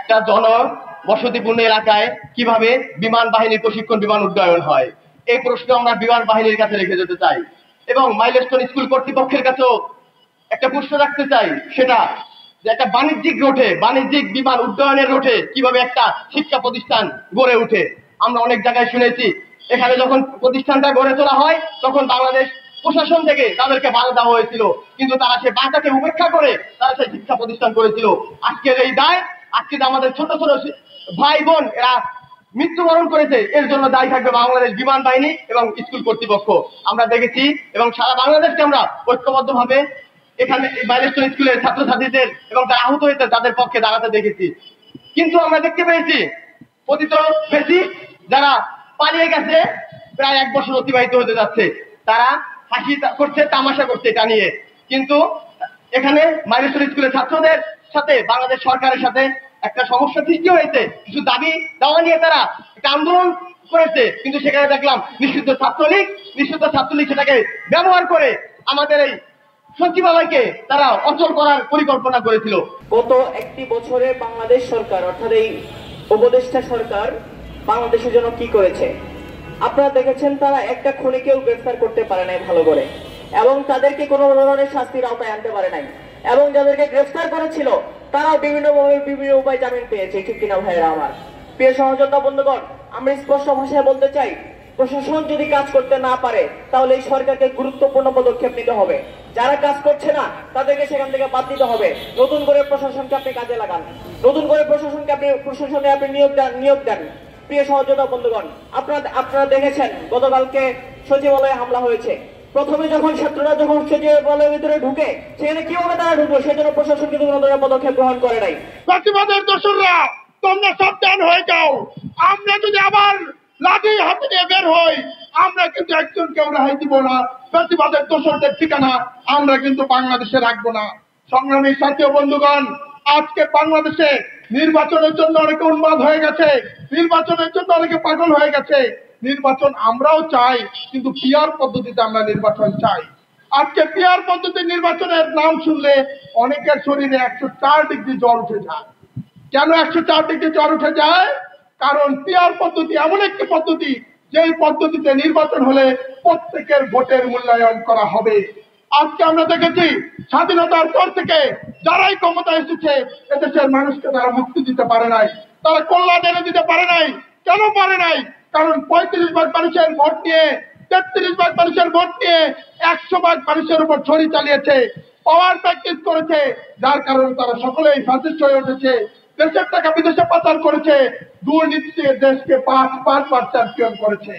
একটা বসতিপূর্ণ এলাকায় কিভাবে বিমান বাহিনীর প্রশিক্ষণ, বিমান উড্ডয়ন হয়, এই প্রশ্ন আমরা বিমান বাহিনীর কাছে রেখে যেতে চাই এবং মাইলস্টোন স্কুল কর্তৃপক্ষের কাছেও একটা প্রশ্ন রাখতে চাই, সেটা যে একটা বাণিজ্যিক রোডে, বাণিজ্যিক বিমান উড্ডয়নের রোডে কিভাবে একটা শিক্ষা প্রতিষ্ঠান গড়ে ওঠে। আমরা অনেক জায়গায় শুনেছি এখানে যখন প্রতিষ্ঠানটা গড়ে তোলা হয় তখন বাংলাদেশ প্রশাসন থেকে তাদেরকে বাধা দেওয়া হয়েছিল, কিন্তু তারা সে বাধাকে উপেক্ষা করে তারা সেই শিক্ষা প্রতিষ্ঠান করেছিল। আজকের এই দায়, আজকে আমাদের ছোট ছোট ভাই বোন এরা মৃত্যুবরণ করেছে, এর জন্য দায়ী থাকবে বাংলাদেশ বিমান বাহিনী এবং স্কুল কর্তৃপক্ষ। আমরা দেখেছি এবং সারা বাংলাদেশকে আমরা ঐক্যবদ্ধভাবে এখানে মাইলস্টোন স্কুলের ছাত্রছাত্রীদের এবং যারা আহত হয়েছে তাদের পক্ষে দাঁড়াতে দেখেছি। কিন্তু আমরা দেখতে পেয়েছি পতিত বেশি যারা পালিয়ে গেছে, প্রায় 1 বছর অতিবাহিত হতে যাচ্ছে, তারা হাসি করছে, তামাশা করছে এটা নিয়ে। কিন্তু এখানে মাইলস্টোন স্কুলের ছাত্রদের সাথে বাংলাদেশ সরকারের সাথে একটা সমস্যা সৃষ্টি হয়েছে, কিছু দাবি দেওয়া নিয়ে তারা একটা আন্দোলন করেছে, কিন্তু সেখানে দেখলাম নিষিদ্ধ ছাত্রলীগ সেটাকে ব্যবহার করে আমাদের এই সচিবালয়কে তারা অচল করার পরিকল্পনা করেছিল। গত 1 বছরে বাংলাদেশ সরকার অর্থাৎ এই উপদেষ্টা সরকার বাংলাদেশের জন্য কি করেছে আপনারা দেখেছেন। তারা একটা খুনিকেও গ্রেফতার করতে পারে নাই ভালো করে, এবং তাদেরকে কোনো ধরনের শাস্তির আওতায় আনতে পারে নাই, এবং যাদেরকে গ্রেফতার করেছিল তারাও বিভিন্নভাবে বিভিন্ন উপায় জামিন পেয়েছে। ঠিক কিনা ভাইয়েরা আমার? প্রিয় সহযোদ্ধা বন্ধুগণ, আমরা স্পষ্ট ভাষায় বলতে চাই, প্রশাসন যদি কাজ করতে না পারে তাহলে এই সরকারকে গুরুত্বপূর্ণ পদক্ষেপ নিতে হবে। যারা কাজ করছে না তাদেরকে সেখান থেকে বাদ দিতে হবে। নতুন করে প্রশাসনকে আপনি কাজে লাগান, নতুন করে প্রশাসনে আপনি নিয়োগ দেন। প্রিয় সহযোদ্ধা বন্ধুগণ, আপনারা দেখেছেন গতকালকে সচিবালয়ে হামলা হয়েছে। প্রথমে যখন ছাত্ররা সচিবালয়ের ভিতরে ঢুকে সেখানে কিভাবে তারা ঢুকলো সেজন্য প্রশাসন কিন্তু কোনো ধরনের পদক্ষেপ গ্রহণ করে নাই। প্রতিবাদের দোসররা তোমরা সাবধান হয়ে যাও, আমরা যদি আবার লাঠি হাতে নিয়ে বের হই আমরা কিন্তু একজনকেও রেহাই দিব না। প্রতিবাদের দোসরদের ঠিকানা আমরা কিন্তু বাংলাদেশে রাখবো না। সংগ্রামী সাথী ও বন্ধুগণ, আজকে বাংলাদেশে নির্বাচনের জন্য অনেকে উন্মাদ হয়ে গেছে, নির্বাচনের জন্য অনেকে পাগল হয়ে গেছে। নির্বাচন আমরাও চাই, কিন্তু পিআর পদ্ধতিতে আমরা নির্বাচন চাই। আজকে পিআর পদ্ধতির নির্বাচনের নাম শুনলে অনেকের শরীরে 104 ডিগ্রি জ্বর উঠে যায়। কেন 104 ডিগ্রি জ্বর উঠে যায়? কারণ পিআর পদ্ধতি এমন একটি পদ্ধতি যেই পদ্ধতিতে নির্বাচন হলে প্রত্যেকের ভোটের মূল্যায়ন করা হবে। আজকে আমরা দেখেছি স্বাধীনতার পর থেকে যারাই ক্ষমতা এসেছে এদেশের মানুষকে তারা মুক্তি দিতে পারে নাই, তারা কল্যাণ এনে দিতে পারে নাই। কেন পারে নাই? কারণ 35 ভাগ মানুষের ভোট নিয়ে, 33 ভাগ মানুষের ভোট নিয়ে 100 ভাগ মানুষের উপর ছড়ি চালিয়েছে, পাওয়ার প্র্যাকটিস করেছে, যার কারণে তারা সকলেই ফ্যাসিস্ট হয়ে উঠেছে। দেশের টাকা বিদেশে পাচার করেছে, দুর্নীতিতে দেশকে 5 বার চ্যাম্পিয়ন করেছে।